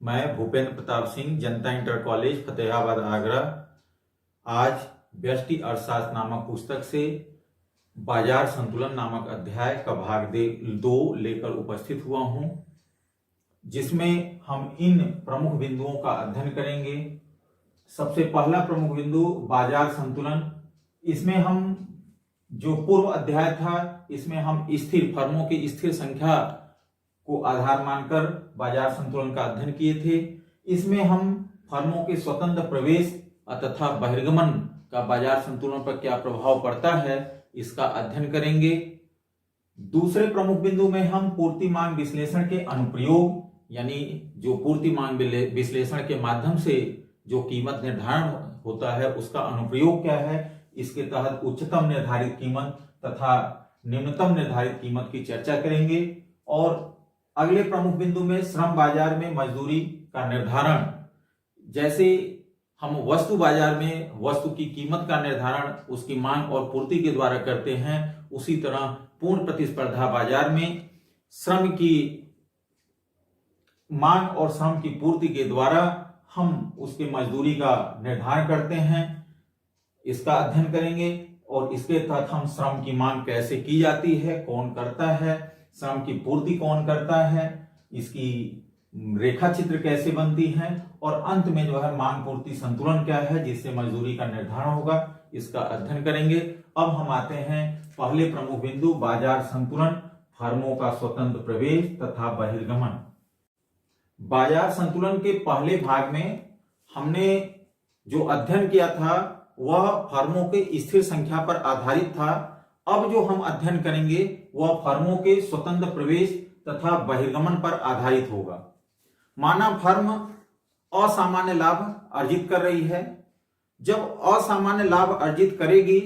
मैं भूपेंद्र प्रताप सिंह, जनता inter college Fatehabad Agra, आज व्यष्टि अर्थशास्त्र नामक पुस्तक से बाजार संतुलन नामक अध्याय का भाग 2 लेकर उपस्थित हुआ हूं, जिसमें हम इन प्रमुख बिंदुओं का अध्ययन करेंगे। सबसे पहला प्रमुख बिंदु बाजार संतुलन। इसमें हम जो पूर्व अध्याय था, इसमें हम स्थिर फर्मों की स्थिर संख्या को आधार मानकर बाजार संतुलन का अध्ययन किए थे। इसमें हम फर्मों के स्वतंत्र प्रवेश तथा बहिर्गमन का बाजार संतुलन पर क्या प्रभाव पड़ता है, इसका अध्ययन करेंगे। दूसरे प्रमुख बिंदु में हम पूर्ति मांग विश्लेषण के अनुप्रयोग, यानी जो पूर्ति मांग विश्लेषण के माध्यम से जो कीमत निर्धारण होता है उसका अनुप्रयोग क्या है, इसके तहत उच्चतम निर्धारित कीमत तथा निम्नतम निर्धारित कीमत की चर्चा करेंगे। और अगले प्रमुख बिंदु में श्रम बाजार में मजदूरी का निर्धारण, जैसे हम वस्तु बाजार में वस्तु की कीमत का निर्धारण उसकी मांग और पूर्ति के द्वारा करते हैं, उसी तरह पूर्ण प्रतिस्पर्धा बाजार में श्रम की मांग और श्रम की पूर्ति के द्वारा हम उसके मजदूरी का निर्धारण करते हैं, इसका अध्ययन करेंगे। और इसके तहत हम श्रम की मांग कैसे की जाती है, कौन करता है, श्रम की पूर्ति कौन करता है, इसकी रेखा चित्र कैसे बनती है, और अंत में जो है मांग पूर्ति संतुलन क्या है जिससे मजदूरी का निर्धारण होगा, इसका अध्ययन करेंगे। अब हम आते हैं पहले प्रमुख बिंदु बाजार संतुलन, फर्मों का स्वतंत्र प्रवेश तथा बहिर्गमन। बाजार संतुलन के पहले भाग में हमने जो अध्ययन किया था वह फर्मों के स्थिर संख्या पर आधारित था। अब जो हम अध्ययन करेंगे वह फर्मों के स्वतंत्र प्रवेश तथा बहिर्गमन पर आधारित होगा। माना फर्म असामान्य लाभ अर्जित कर रही है। जब असामान्य लाभ अर्जित करेगी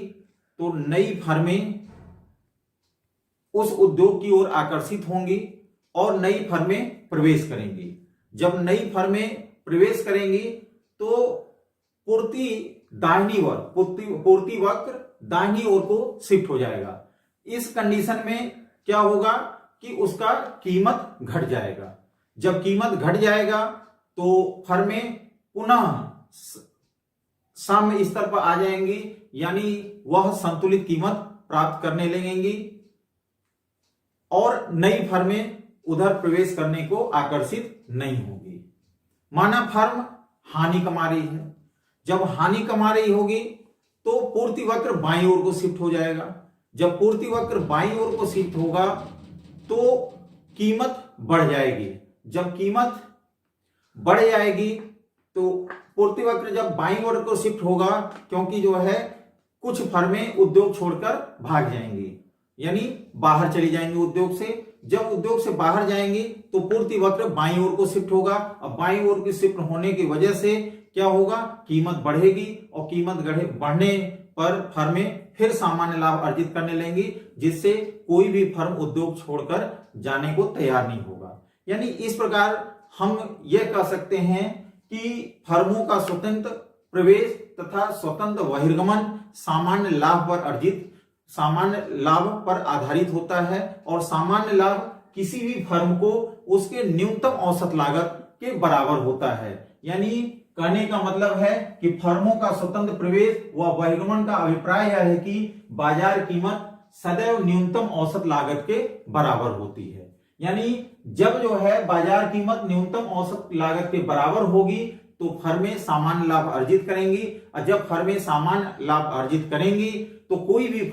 तो नई फर्में उस उद्योग की ओर आकर्षित होंगी और नई फर्में प्रवेश करेंगी। जब नई फर्में प्रवेश करेंगी तो पूर्ति वक्र दाहिनी ओर को शिफ्ट हो जाएगा। इस कंडीशन में क्या होगा कि उसका कीमत घट जाएगा। जब कीमत घट जाएगा तो फर्में पुनः साम्य स्तर पर आ जाएंगी, यानी वह संतुलित कीमत प्राप्त करने लगेंगी और नई फर्में उधर प्रवेश करने को आकर्षित नहीं होगी। माना फर्म हानि कमा रही है। जब हानि कमा रही होगी तो पूर्ति वक्र बाईं ओर को शिफ्ट हो जाएगा। जब पूर्ति वक्र बाईं ओर को शिफ्ट होगा तो कीमत बढ़ जाएगी। जब कीमत बढ़ जाएगी तो पूर्ति वक्र जब बाईं ओर को शिफ्ट होगा, क्योंकि जो है कुछ फर्में उद्योग छोड़कर भाग जाएंगी, यानी बाहर चली जाएंगी उद्योग से। जब उद्योग से बाहर जाएंगी तो पूर्ति वक्र बाईं ओर को शिफ्ट होगा। अब बाईं ओर की शिफ्ट होने की वजह से क्या होगा, कीमत बढ़ेगी और कीमत बढ़ने पर फर्में फिर सामान्य लाभ अर्जित करने लगेंगी, जिससे कोई भी फर्म उद्योग छोड़कर जाने को तैयार नहीं होगा। यानी इस प्रकार हम यह कह सकते हैं कि फर्मों का स्वतंत्र प्रवेश तथा स्वतंत्र बहिर्गमन सामान्य लाभ पर आधारित होता है और सामान्य लाभ किसी भी फर्म को उसके न्यूनतम औसत लागत के बराबर होता है। यानी कहने का मतलब है कि फर्मों का स्वतंत्र प्रवेश व बहिर्गमन का अभिप्राय यह है कि बाजार कीमत सदैव न्यूनतम औसत लागत के बराबर होती है। यानी जब जो है बाजार कीमत न्यूनतम औसत लागत के बराबर होगी तो फर्में सामान्य लाभ अर्जित करेंगी, और जब फर्में सामान्य लाभ अर्जित करेंगी तो कोई भी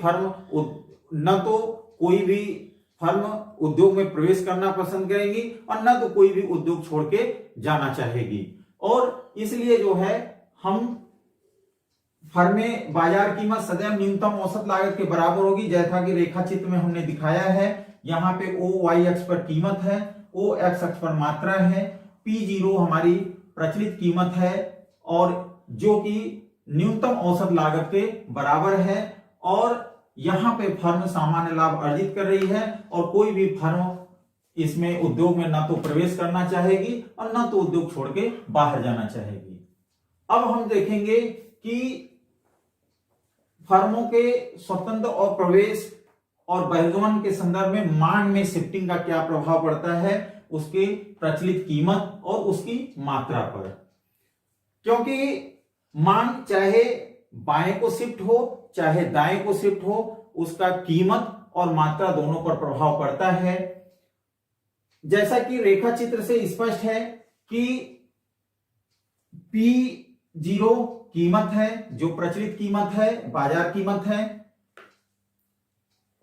फर्म उद्योग में प्रवेश करना पसंद करेंगी और न तो कोई भी उद्योग छोड़ के जाना चाहेगी। और इसलिए जो है हम फर्में बाजार कीमत सदैव न्यूनतम औसत लागत के बराबर होगी, जैसा कि रेखा चित्र में हमने दिखाया है। यहाँ पे ओ वाई अक्ष पर कीमत है, ओ एक्स अक्ष पर मात्रा है, P0 हमारी प्रचलित कीमत है और जो कि न्यूनतम औसत लागत के बराबर है। और यहाँ पे फर्म सामान्य लाभ अर्जित कर रही है और कोई भी फर्म इसमें उद्योग में ना तो प्रवेश करना चाहेगी और ना तो उद्योग छोड़ के बाहर जाना चाहेगी। अब हम देखेंगे कि फर्मों के स्वतंत्र और प्रवेश और बहिर्गमन के संदर्भ में मांग में शिफ्टिंग का क्या प्रभाव पड़ता है, उसके प्रचलित कीमत और उसकी मात्रा पर, क्योंकि मांग चाहे बाएं को शिफ्ट हो चाहे दाएं को शिफ्ट हो, उसका कीमत और मात्रा दोनों पर प्रभाव पड़ता है। जैसा कि रेखा चित्र से स्पष्ट है कि P0 कीमत है, जो प्रचलित कीमत है, बाजार कीमत है।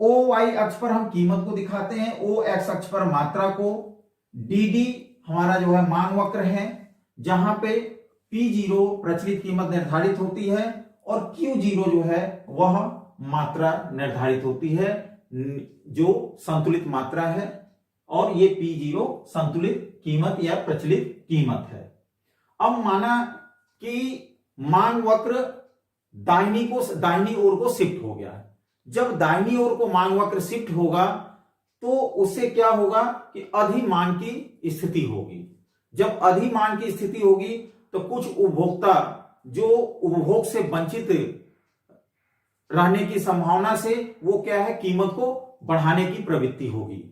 OY अक्ष पर हम कीमत को दिखाते हैं, OX अक्ष पर मात्रा को। DD हमारा जो है मांग वक्र है, जहां पे P0 प्रचलित कीमत निर्धारित होती है और Q0 जो है वह मात्रा निर्धारित होती है, जो संतुलित मात्रा है, और ये P0 संतुलित कीमत या प्रचलित कीमत है। अब माना कि मांग वक्र दाहिनी ओर को शिफ्ट हो गया। जब दाहिनी ओर को मांग वक्र शिफ्ट होगा तो उससे क्या होगा कि अधि मांग की स्थिति होगी। जब अधि मांग की स्थिति होगी तो कुछ उपभोक्ता जो उपभोग से वंचित रहने की संभावना से वो क्या है, कीमत को बढ़ाने की प्रवृत्ति होगी।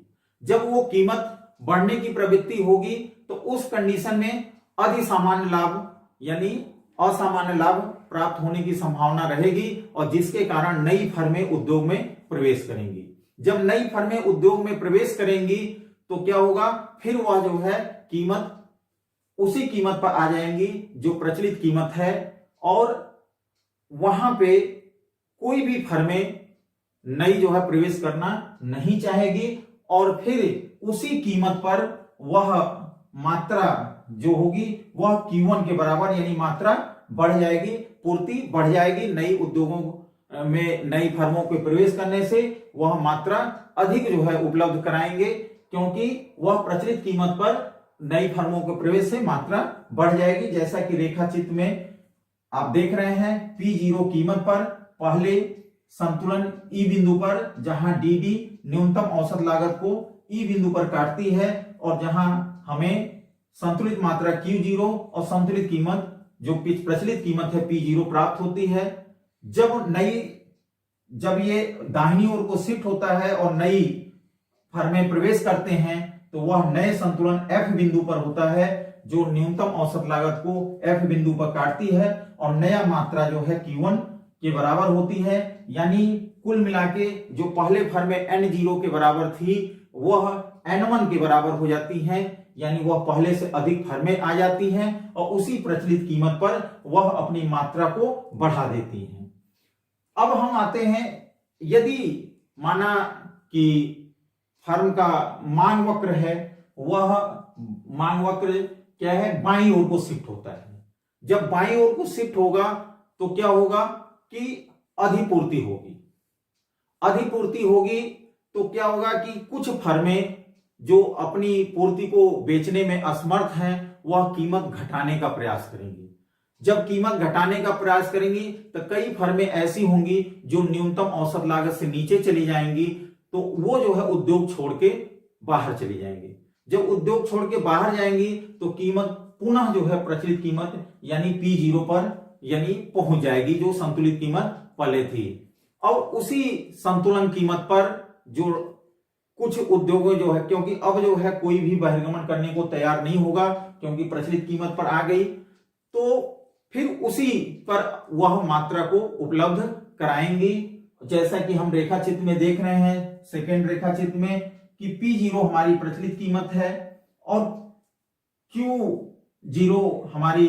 जब वो कीमत बढ़ने की प्रवृत्ति होगी तो उस कंडीशन में अधि सामान्य लाभ यानी असामान्य लाभ प्राप्त होने की संभावना रहेगी, और जिसके कारण नई फर्में उद्योग में प्रवेश करेंगी। जब नई फर्में उद्योग में प्रवेश करेंगी तो क्या होगा, फिर वह जो है कीमत उसी कीमत पर आ जाएंगी जो प्रचलित कीमत है, और वहां पे कोई भी फर्में नई जो है प्रवेश करना नहीं चाहेगी, और फिर उसी कीमत पर वह मात्रा जो होगी वह Q1 के बराबर यानी मात्रा बढ़ जाएगी, पूर्ति बढ़ जाएगी। नई उद्योगों में नई फर्मों के प्रवेश करने से वह मात्रा अधिक जो है उपलब्ध कराएंगे, क्योंकि वह प्रचलित कीमत पर नई फर्मों के प्रवेश से मात्रा बढ़ जाएगी। जैसा कि रेखा चित्र में आप देख रहे हैं, P0 कीमत पर पहले संतुलन E बिंदु पर, जहां DD न्यूनतम औसत लागत को E बिंदु पर काटती है, और जहां हमें संतुलित मात्रा Q0 और संतुलित कीमत जो प्रचलित कीमत है P0 प्राप्त होती है। जब ये दाहिनी ओर को शिफ्ट होता है और नई फर्में प्रवेश करते हैं तो वह नए संतुलन F बिंदु पर होता है, जो न्यूनतम औसत लागत को F बिंदु पर काटती है, और नया मात्रा जो है Q1 के बराबर होती है। यानी कुल मिलाके जो पहले फर्में N0 के बराबर थी वह N1 के बराबर हो जाती हैं, यानी वह पहले से अधिक फर्में आ जाती हैं और उसी प्रचलित कीमत पर वह अपनी मात्रा को बढ़ा देती हैं। अब हम आते हैं, यदि माना कि फर्म का मांग वक्र है, वह मांग वक्र क्या है, बाईं ओर को शिफ्ट होता है। जब बाईं ओर को शिफ्ट होगा तो क्या होगा कि अधिपूर्ति होगी। अधिपूर्ति होगी तो क्या होगा कि कुछ फर्में जो अपनी पूर्ति को बेचने में असमर्थ हैं वह कीमत घटाने का प्रयास करेंगी। जब कीमत घटाने का प्रयास करेंगी तो कई फर्में ऐसी होंगी जो न्यूनतम औसत लागत से नीचे चली जाएंगी, तो वो जो है उद्योग छोड़ के बाहर चली जाएंगी। जब उद्योग छोड़ के बाहर जाएंगी तो कीमत पुनः जो है प्रचलित कीमत यानी P0 पर यानी पहुंच जाएगी, जो संतुलित कीमत पहले थी। और उसी संतुलन कीमत पर जो कुछ उद्योगों जो है, क्योंकि अब जो है कोई भी बहिर्गमन करने को तैयार नहीं होगा क्योंकि प्रचलित कीमत पर आ गई, तो फिर उसी पर वह मात्रा को उपलब्ध कराएंगी। जैसा कि हम रेखा चित्र में देख रहे हैं, सेकेंड रेखा चित्र में, कि P0 हमारी प्रचलित कीमत है और Q0 हमारी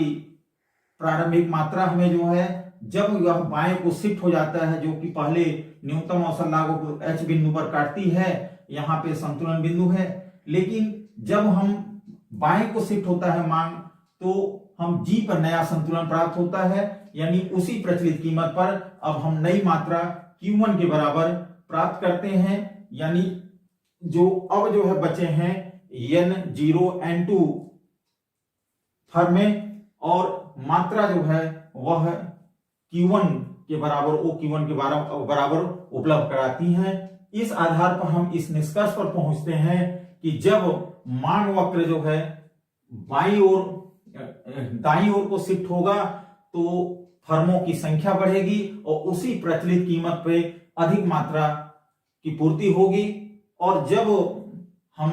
प्रारंभिक मात्रा हमें जो है, जब यह बाएं को शिफ्ट हो जाता है, जो कि पहले न्यूनतम औसत लागत को H बिंदु पर काटती है, यहाँ पे संतुलन बिंदु है। लेकिन जब हम बाएं को शिफ्ट होता है मांग, तो हम G पर नया संतुलन प्राप्त होता है, यानी उसी प्रचलित कीमत पर अब हम नई मात्रा Q1 के बराबर प्राप्त करते हैं। यानी जो अब जो है बचे हैं N0 N2 फर्में, और मात्रा जो है वह Q1 के बराबर Q1 के बराबर उपलब्ध कराती हैं। इस आधार पर हम इस निष्कर्ष पर पहुंचते हैं कि जब मांग वक्र जो है बाईं ओर दाईं ओर को शिफ्ट होगा तो फर्मों की संख्या बढ़ेगी और उसी प्रचलित कीमत पे अधिक मात्रा की पूर्ति होगी। और जब हम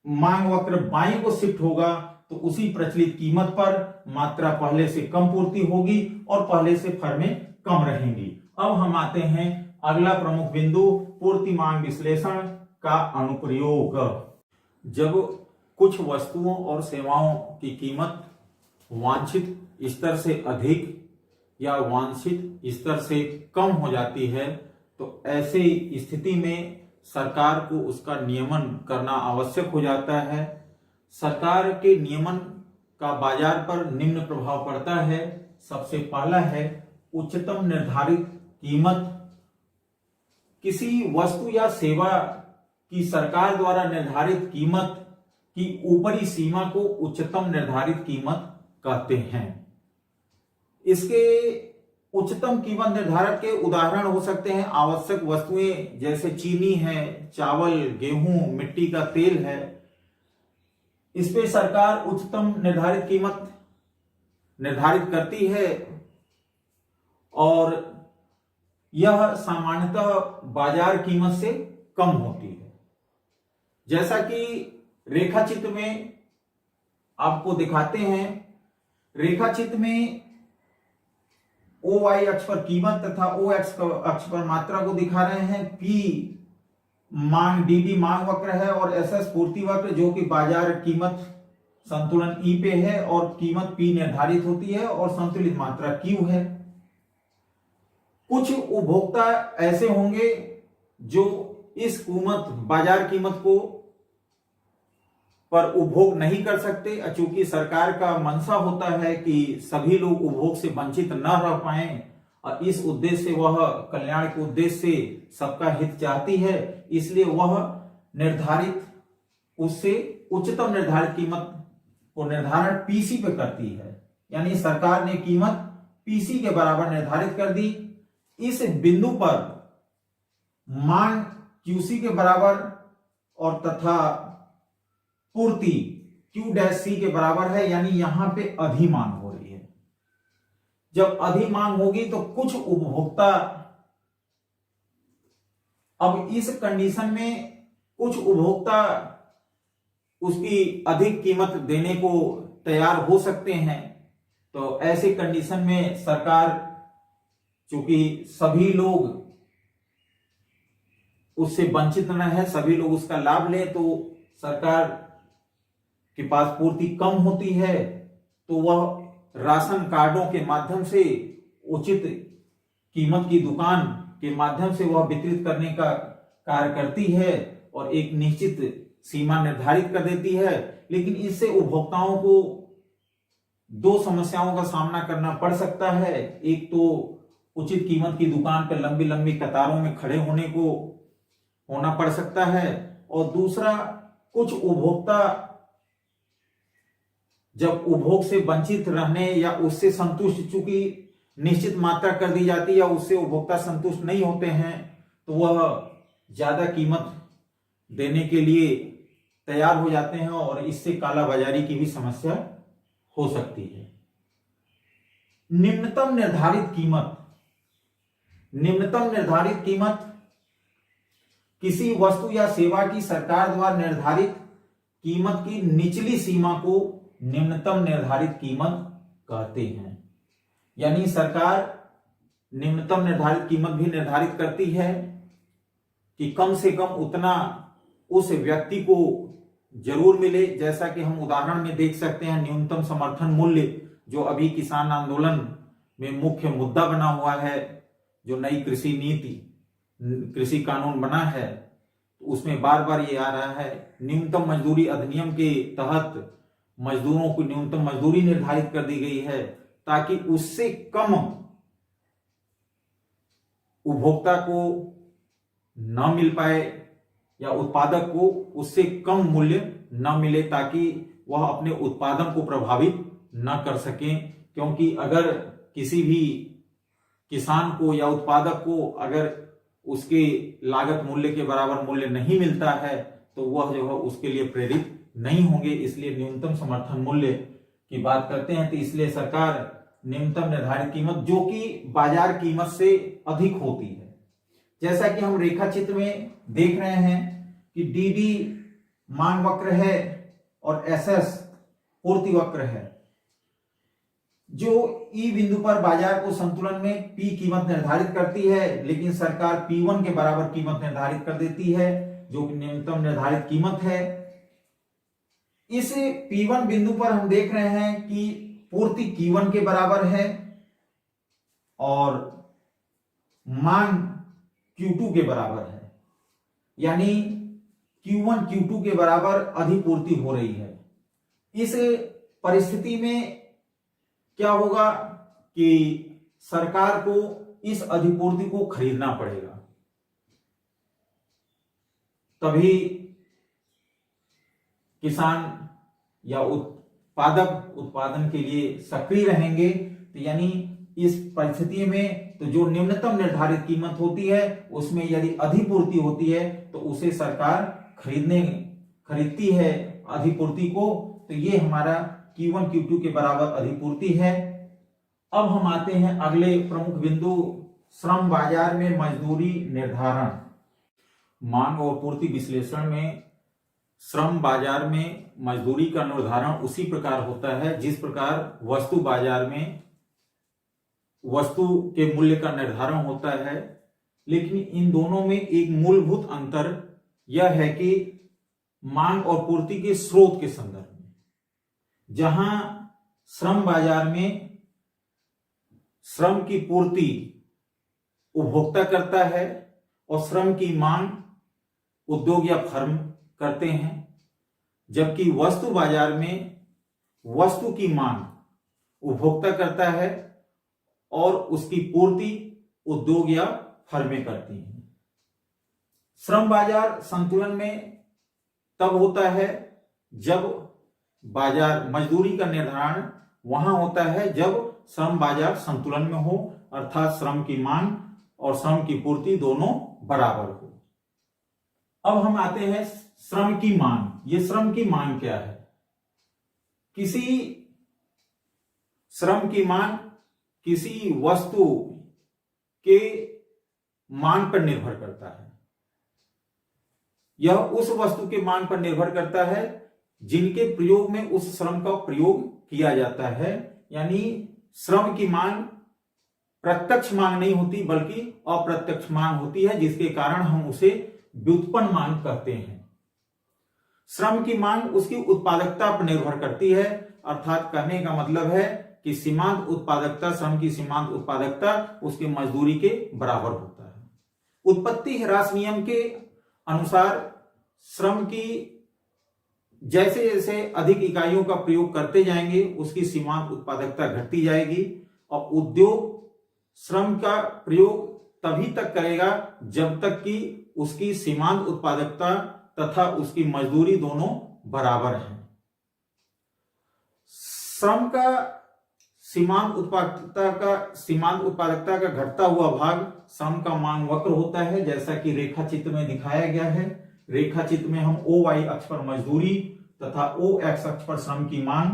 मांग वक्र बाईं को शिफ्ट होगा तो उसी प्रचलित कीमत पर मात्रा पहले से कम पूर्ति होगी और पहले से फर्में कम रहेंगी। अब हम आते हैं अगला प्रमुख बिंदु, पूर्ति मांग विश्लेषण का अनुप्रयोग। जब कुछ वस्तुओं और सेवाओं की कीमत वांछित स्तर से अधिक या वांछित स्तर से कम हो जाती है तो ऐसे स्थिति में सरकार को उसका नियमन करना आवश्यक हो जाता है। सरकार के नियमन का बाजार पर निम्न प्रभाव पड़ता है। सबसे पहला है उच्चतम निर्धारित कीमत। किसी वस्तु या सेवा की सरकार द्वारा निर्धारित कीमत की ऊपरी सीमा को उच्चतम निर्धारित कीमत कहते हैं। इसके उच्चतम कीमत निर्धारण के उदाहरण हो सकते हैं आवश्यक वस्तुएं जैसे चीनी है, चावल, गेहूं, मिट्टी का तेल है। इस पे सरकार उच्चतम निर्धारित कीमत निर्धारित करती है और यह सामान्यतः बाजार कीमत से कम होती है। जैसा कि रेखा चित्र में आपको दिखाते हैं, रेखा चित्र में OY अक्ष पर कीमत तथा OX अक्ष पर मात्रा को दिखा रहे हैं। P मांग DD मांग वक्र है और SS पूर्ति वक्र जो कि बाजार कीमत संतुलन E पे है और कीमत P निर्धारित होती है और संतुलित मात्रा Q है। कुछ उपभोक्ता ऐसे होंगे जो इस बाजार कीमत को पर उपभोग नहीं कर सकते, चूंकि सरकार का मंशा होता है कि सभी लोग उपभोग से वंचित न रह पाए और इस उद्देश्य से वह कल्याण के उद्देश्य से सबका हित चाहती है, इसलिए वह निर्धारित उससे उच्चतम निर्धारित कीमत को निर्धारण पीसी पे करती है। यानी सरकार ने कीमत पीसी के बराबर निर्धारित कर दी। इस बिंदु पर मांग क्यूसी के बराबर और तथा पूर्ति Q' के बराबर है, यानी यहां पे अधिमांग हो रही है। जब अधिमांग होगी तो कुछ उपभोक्ता, अब इस कंडीशन में कुछ उपभोक्ता उसकी अधिक कीमत देने को तैयार हो सकते हैं। तो ऐसे कंडीशन में सरकार, चूंकि सभी लोग उससे वंचित न है, सभी लोग उसका लाभ लें, तो सरकार के पास पूर्ति कम होती है तो वह राशन कार्डों के माध्यम से उचित कीमत की दुकान के माध्यम से वह वितरित करने का कार्य करती है और एक निश्चित सीमा निर्धारित कर देती है। लेकिन इससे उपभोक्ताओं को दो समस्याओं का सामना करना पड़ सकता है। एक तो उचित कीमत की दुकान पर लंबी लंबी कतारों में खड़े होना पड़ सकता है और दूसरा, कुछ उपभोक्ता जब उपभोग से वंचित रहने या उससे संतुष्ट, चूंकि निश्चित मात्रा कर दी जाती है या उससे उपभोक्ता संतुष्ट नहीं होते हैं, तो वह ज्यादा कीमत देने के लिए तैयार हो जाते हैं और इससे कालाबाजारी की भी समस्या हो सकती है। निम्नतम निर्धारित कीमत। निम्नतम निर्धारित कीमत किसी वस्तु या सेवा की सरकार द्वारा निर्धारित कीमत की निचली सीमा को निम्नतम निर्धारित कीमत कहते हैं। यानी सरकार निम्नतम निर्धारित कीमत भी निर्धारित करती है कि कम से कम उतना उस व्यक्ति को जरूर मिले। जैसा कि हम उदाहरण में देख सकते हैं, न्यूनतम समर्थन मूल्य जो अभी किसान आंदोलन में मुख्य मुद्दा बना हुआ है, जो नई कृषि नीति, कृषि कानून बना है, उसमें बार बार ये आ रहा है। न्यूनतम मजदूरी अधिनियम के तहत मजदूरों को न्यूनतम मजदूरी निर्धारित कर दी गई है ताकि उससे कम उपभोक्ता को न मिल पाए या उत्पादक को उससे कम मूल्य न मिले, ताकि वह अपने उत्पादन को प्रभावित न कर सकें। क्योंकि अगर किसी भी किसान को या उत्पादक को अगर उसके लागत मूल्य के बराबर मूल्य नहीं मिलता है तो वह जो है उसके लिए प्रेरित नहीं होंगे। इसलिए न्यूनतम समर्थन मूल्य की बात करते हैं। तो इसलिए सरकार न्यूनतम निर्धारित कीमत जो कि बाजार कीमत से अधिक होती है, जैसा कि हम रेखा चित्र में देख रहे हैं कि DD मांग वक्र है और SS पूर्ति वक्र है। जो E बिंदु पर बाजार को संतुलन में P कीमत निर्धारित करती है, लेकिन सरकार P1 के बराबर कीमत निर्धारित कर देती है, जो कि न्यूनतम निर्धारित कीमत है। इस P1 बिंदु पर हम देख रहे हैं कि पूर्ति Q1 के बराबर है और मांग Q2 के बराबर है, यानी Q1 Q2 के बराबर अधिपूर्ति हो रही है। इस परिस्थिति में क्या होगा कि सरकार को इस अधिपूर्ति को खरीदना पड़ेगा, तभी किसान या उत्पादक उत्पादन के लिए सक्रिय रहेंगे। तो यानी इस परिस्थिति में तो जो न्यूनतम निर्धारित कीमत होती है उसमें यदि अधिपूर्ति होती है तो उसे सरकार खरीदती है अधिपूर्ति को। तो ये हमारा Q1 Q2 के बराबर अधिपूर्ति है। अब हम आते हैं अगले प्रमुख बिंदु, श्रम बाजार में मजदूरी निर्धारण। मांग और पूर्ति विश्लेषण में श्रम बाजार में मजदूरी का निर्धारण उसी प्रकार होता है जिस प्रकार वस्तु बाजार में वस्तु के मूल्य का निर्धारण होता है, लेकिन इन दोनों में एक मूलभूत अंतर यह है कि मांग और पूर्ति के स्रोत के संदर्भ में, जहां श्रम बाजार में श्रम की पूर्ति उपभोक्ता करता है और श्रम की मांग उद्योग या फर्म करते हैं, जबकि वस्तु बाजार में वस्तु की मांग उपभोक्ता करता है और उसकी पूर्ति उद्योग या फर्में करती हैं। श्रम बाजार संतुलन में तब होता है जब बाजार मजदूरी का निर्धारण वहां होता है जब श्रम बाजार संतुलन में हो, अर्थात श्रम की मांग और श्रम की पूर्ति दोनों बराबर हो। अब हम आते हैं श्रम की मांग। ये श्रम की मांग क्या है? किसी श्रम की मांग किसी वस्तु के मांग पर निर्भर करता है। यह उस वस्तु के मांग पर निर्भर करता है जिनके प्रयोग में उस श्रम का प्रयोग किया जाता है। यानी श्रम की मांग प्रत्यक्ष मांग नहीं होती बल्कि अप्रत्यक्ष मांग होती है, जिसके कारण हम उसे व्युत्पन्न मांग कहते हैं। श्रम की मांग उसकी उत्पादकता पर निर्भर करती है, अर्थात कहने का मतलब है कि सीमांत उत्पादकता, श्रम की सीमांत उत्पादकता उसके मजदूरी के बराबर होता है। उत्पत्ति ह्रास नियम के अनुसार श्रम की जैसे जैसे अधिक इकाइयों का प्रयोग करते जाएंगे उसकी सीमांत उत्पादकता घटती जाएगी और उद्योग श्रम का प्रयोग तभी तक करेगा जब तक कि उसकी सीमांत उत्पादकता तथा उसकी मजदूरी दोनों बराबर हैं। श्रम का सीमांत उत्पादकता का घटता हुआ भाग श्रम का मांग वक्र होता है, जैसा कि रेखा चित्र में दिखाया गया है। रेखा चित्र में हम OY अक्ष पर मजदूरी तथा OX अक्ष पर श्रम की मांग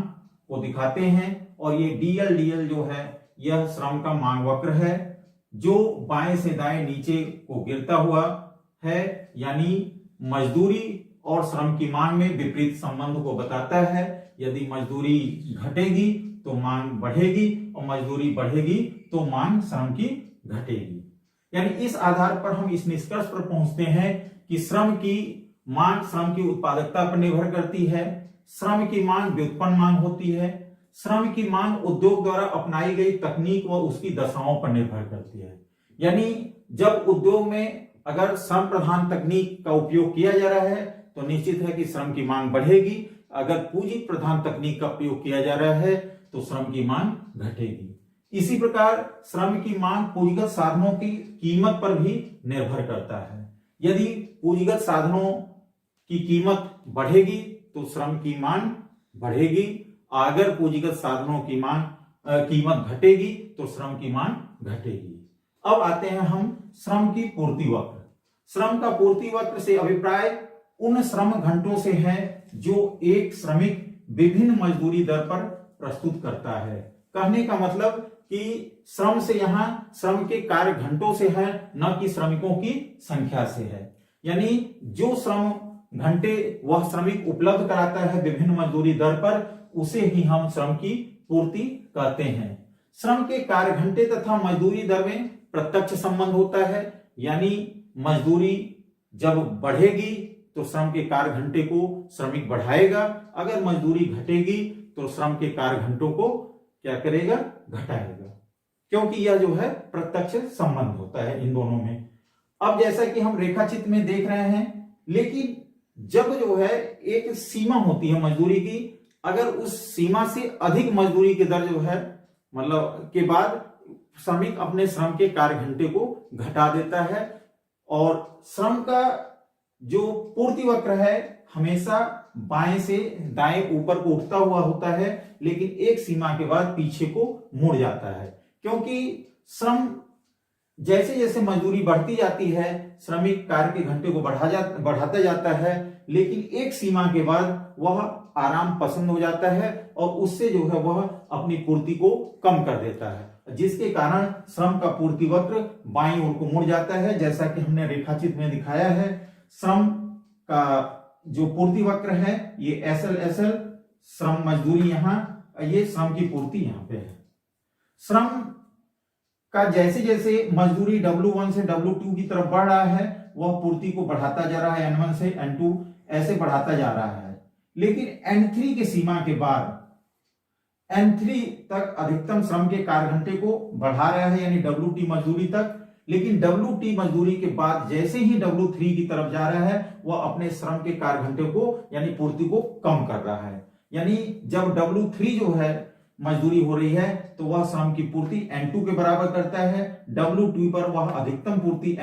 को दिखाते हैं और ये DL जो है यह श्रम का मांग वक्र है जो बाएं से दाएं नीचे को गिरता हुआ है, यानी मजदूरी और श्रम की मांग में विपरीत संबंध को बताता है। यदि मजदूरी घटेगी तो मांग बढ़ेगी और मजदूरी बढ़ेगी तो मांग श्रम की घटेगी। यानी इस आधार पर हम इस निष्कर्ष पर पहुंचते हैं कि श्रम की मांग श्रम की उत्पादकता पर निर्भर करती है, श्रम की मांग व्युत्पन्न मांग होती है, श्रम की मांग उद्योग द्वारा अपनाई गई तकनीक व उसकी दशाओं पर निर्भर करती है। यानी जब उद्योग में अगर श्रम प्रधान तकनीक का उपयोग किया जा रहा है तो निश्चित है कि श्रम की मांग बढ़ेगी, अगर पूंजी प्रधान तकनीक का प्रयोग किया जा रहा है तो श्रम की मांग घटेगी। इसी प्रकार श्रम की मांग पूंजीगत साधनों की कीमत पर भी निर्भर करता है। यदि पूंजीगत साधनों की कीमत बढ़ेगी तो श्रम की मांग बढ़ेगी, अगर पूंजीगत साधनों की कीमत घटेगी तो श्रम की मांग घटेगी। अब आते हैं हम श्रम की पूर्ति वक्र। श्रम का पूर्ति वक्र से अभिप्राय उन श्रम घंटों से है जो एक श्रमिक विभिन्न मजदूरी दर पर प्रस्तुत करता है। कहने का मतलब कि श्रम से यहां श्रम के कार्य घंटों से है, न कि श्रमिकों की संख्या से है। यानी जो श्रम घंटे वह श्रमिक उपलब्ध कराता है विभिन्न मजदूरी दर पर, उसे ही हम श्रम की पूर्ति कहते हैं। श्रम के कार्य घंटे तथा मजदूरी दर में प्रत्यक्ष संबंध होता है, यानी मजदूरी जब बढ़ेगी तो श्रम के कार्य घंटे को श्रमिक बढ़ाएगा, अगर मजदूरी घटेगी तो श्रम के कार्य घंटों को क्या करेगा, घटाएगा, क्योंकि यह जो है प्रत्यक्ष संबंध होता है इन दोनों में। अब जैसा कि हम रेखाचित्र में देख रहे हैं, लेकिन जब जो है एक सीमा होती है मजदूरी की, अगर उस सीमा से अधिक मजदूरी की दर जो है मतलब के बाद श्रमिक अपने श्रम के कार्य घंटे को घटा देता है, और श्रम का जो पूर्ति वक्र है हमेशा बाएं से दाएं ऊपर को उठता हुआ होता है, लेकिन एक सीमा के बाद पीछे को मुड़ जाता है, क्योंकि श्रम जैसे जैसे मजदूरी बढ़ती जाती है श्रमिक कार्य के घंटे को बढ़ाता जाता है, लेकिन एक सीमा के बाद वह आराम पसंद हो जाता है और उससे जो है वह अपनी पूर्ति को कम कर देता है, जिसके कारण श्रम का पूर्ति वक्र बाईं ओर को मुड़ जाता है। जैसा कि हमने रेखाचित्र में दिखाया है, श्रम का जो पूर्ति वक्र है ये SL श्रम मजदूरी यहाँ, ये श्रम की पूर्ति यहाँ पे है। श्रम का जैसे जैसे मजदूरी W1 से W2 की तरफ बढ़ रहा है वह पूर्ति को बढ़ाता जा रहा है, N1 से N2 ऐसे बढ़ाता जा रहा है, लेकिन N3 की सीमा के बाद N3 तक अधिकतम श्रम के कार्य घंटे को बढ़ा रहा है, यानी WT मजदूरी तक, लेकिन WT मजदूरी के बाद जैसे ही W3 की तरफ जा रहा है वह अपने श्रम के कार्य घंटे को यानी पूर्ति को कम कर रहा है, यानी जब W3 जो है मजदूरी हो रही है तो वह श्रम की पूर्ति N2 के बराबर करता है, W2 पर वह अधिकतम पूर्ति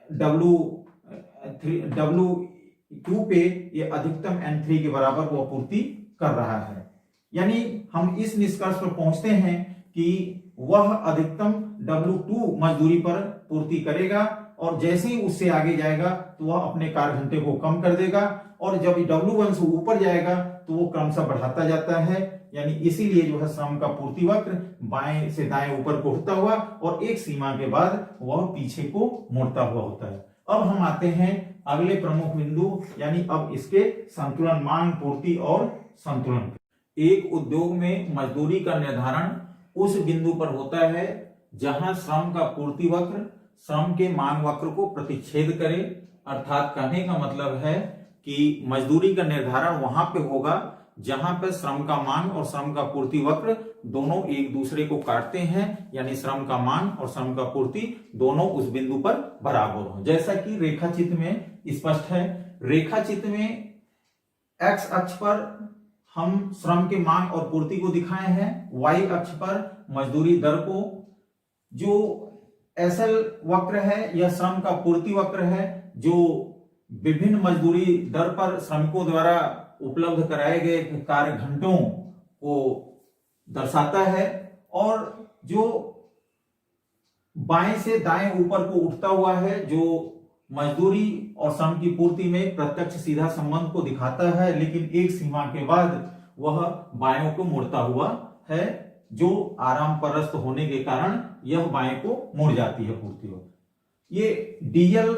W2 पे ये अधिकतम N3 के बराबर वह पूर्ति कर रहा है। यानी हम इस निष्कर्ष पर पहुंचते हैं कि वह अधिकतम W2 मजदूरी पर पूर्ति करेगा, और जैसे ही उससे आगे जाएगा तो वह अपने कार्य घंटे को कम कर देगा, और जब W1 से ऊपर जाएगा तो वो क्रमशः बढ़ाता जाता है, यानी इसीलिए जो है श्रम का पूर्ति वक्र बाएं से दाएं ऊपर को उठता हुआ और एक सीमा के बाद वह पीछे को मुड़ता हुआ होता है। अब हम आते हैं अगले प्रमुख बिंदु, यानी अब इसके संतुलन, मांग, पूर्ति और संतुलन। एक उद्योग में मजदूरी का निर्धारण उस बिंदु पर होता है जहां श्रम का पूर्ति वक्र श्रम के मांग वक्र को प्रतिच्छेद करे, अर्थात कहने का मतलब है कि मजदूरी का निर्धारण वहां पे होगा जहां पर श्रम का मांग और श्रम का पूर्ति वक्र दोनों एक दूसरे को काटते हैं, यानी श्रम का मांग और श्रम का पूर्ति दोनों उस बिंदु पर बराबर हो, जैसा कि रेखा चित्र में स्पष्ट है। रेखा चित्र में एक्स अक्ष पर हम श्रम के मांग और पूर्ति को दिखाए हैं, वाई अक्ष पर मजदूरी दर को। जो SL वक्र है यह श्रम का पूर्ति वक्र है, जो विभिन्न मजदूरी दर पर श्रमिकों द्वारा उपलब्ध कराए गए कार्य घंटों को दर्शाता है, और जो बाएं से दाएं ऊपर को उठता हुआ है जो मजदूरी और श्रम की पूर्ति में प्रत्यक्ष सीधा संबंध को दिखाता है, लेकिन एक सीमा के बाद वह बायों को मुड़ता हुआ है, जो आराम परस्त होने के कारण यह बाएं को मुड़ जाती है पूर्ति वक्र। ये DL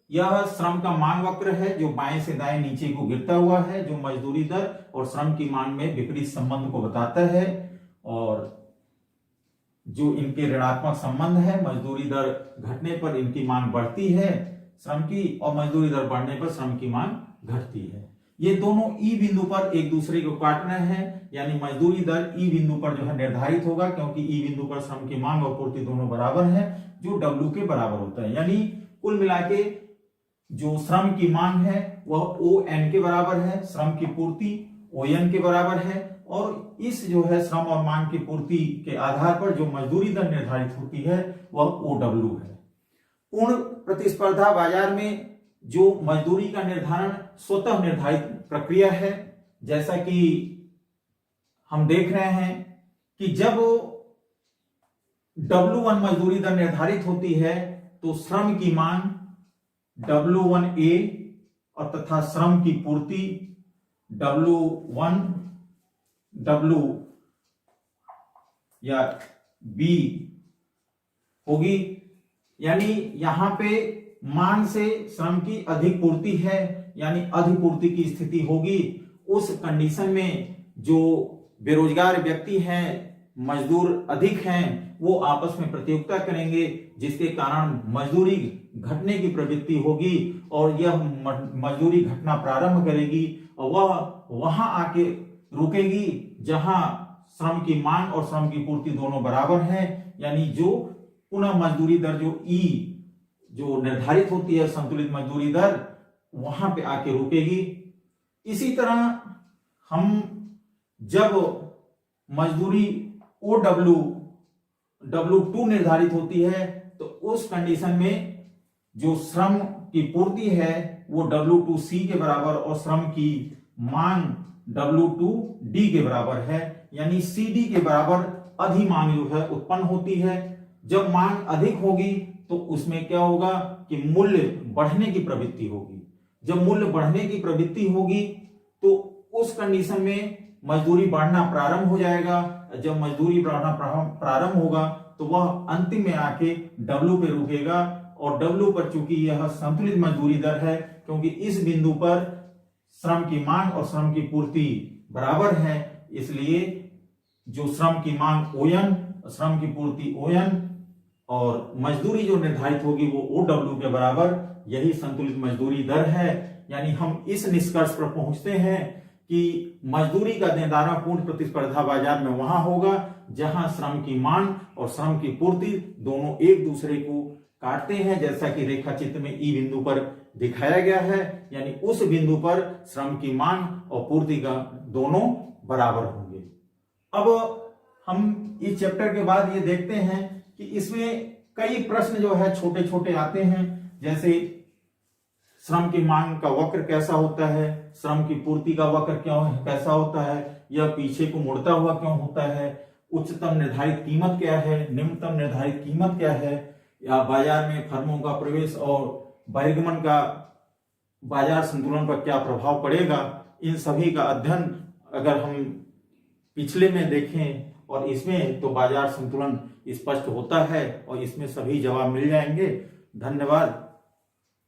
यह श्रम का मांग वक्र है जो बाएं से दाएं नीचे को गिरता हुआ है, जो मजदूरी दर और श्रम की मांग में विपरीत संबंध को बताता है, और जो इनके ऋणात्मक संबंध है, मजदूरी दर घटने पर इनकी मांग बढ़ती है श्रम की, और मजदूरी दर बढ़ने पर श्रम की मांग घटती है। ये दोनों ई बिंदु पर एक दूसरे को काटना है, यानी मजदूरी दर ई बिंदु पर जो है निर्धारित होगा, क्योंकि ई बिंदु पर श्रम की मांग और पूर्ति दोनों बराबर है, जो W के बराबर होता है। यानी कुल मिलाके जो श्रम की मांग है वह ON के बराबर है, श्रम की पूर्ति ON के बराबर है, और इस जो है श्रम और मांग की पूर्ति के आधार पर जो मजदूरी दर निर्धारित होती है वह OW है। पूर्ण प्रतिस्पर्धा बाजार में जो मजदूरी का निर्धारण स्वतः निर्धारित प्रक्रिया है, जैसा कि हम देख रहे हैं कि जब W1 मजदूरी दर निर्धारित होती है तो श्रम की मांग W1A और तथा श्रम की पूर्ति W या B होगी। यानी यहां पे मांग से श्रम की अधिक पूर्ति है, यानी अधिपूर्ति की स्थिति होगी, उस कंडीशन में जो बेरोजगार व्यक्ति हैं, मजदूर अधिक हैं, वो आपस में प्रतियोगिता करेंगे, जिसके कारण मजदूरी घटने की प्रवृत्ति होगी और यह मजदूरी घटना प्रारंभ करेगी और वह वहां आके रुकेगी जहां श्रम की मांग और श्रम की पूर्ति दोनों बराबर हैं, यानी जो पुनः मजदूरी दर जो निर्धारित होती है, संतुलित मजदूरी दर, वहां पे आके रुकेगी। इसी तरह हम जब मजदूरी OW W2 निर्धारित होती है तो उस कंडीशन में जो श्रम की पूर्ति है वो W2C के बराबर और श्रम की मांग W2D के बराबर है, यानी CD के बराबर अधिमांग जो है उत्पन्न होती है। जब मांग अधिक होगी तो उसमें क्या होगा कि मूल्य बढ़ने की प्रवृत्ति होगी। जब मूल्य बढ़ने की प्रवृत्ति होगी तो उस कंडीशन में मजदूरी बढ़ना प्रारंभ हो जाएगा। जब मजदूरी बढ़ना प्रारंभ होगा तो वह अंतिम में आके W पे रुकेगा और W पर चूंकि यह संतुलित मजदूरी दर है, क्योंकि इस बिंदु पर श्रम की मांग और श्रम की पूर्ति बराबर है, इसलिए जो श्रम की मांग ON, श्रम की पूर्ति ON और मजदूरी जो निर्धारित होगी वो OW के बराबर, यही संतुलित मजदूरी दर है। यानी हम इस निष्कर्ष पर पहुंचते हैं कि मजदूरी का निर्धारणपूर्ण प्रतिस्पर्धा बाजार में वहां होगा जहां श्रम की मांग और श्रम की पूर्ति दोनों एक दूसरे को काटते हैं, जैसा कि रेखा चित्र में ई बिंदु पर दिखाया गया है। यानी उस बिंदु पर श्रम की मांग और पूर्ति का दोनों बराबर होंगे। अब हम इस चैप्टर के बाद ये देखते हैं कि इसमें कई प्रश्न जो है छोटे छोटे आते हैं, जैसे श्रम की मांग का वक्र कैसा होता है, श्रम की पूर्ति का वक्र कैसा होता है, यह पीछे को मुड़ता हुआ क्यों होता है, उच्चतम निर्धारित कीमत क्या है, निम्नतम निर्धारित कीमत क्या है, या बाजार में फर्मों का प्रवेश और बहिर्गमन का बाजार संतुलन पर क्या प्रभाव पड़ेगा। इन सभी का अध्ययन अगर हम पिछले में देखें और इसमें, तो बाजार संतुलन स्पष्ट होता है और इसमें सभी जवाब मिल जाएंगे। धन्यवाद।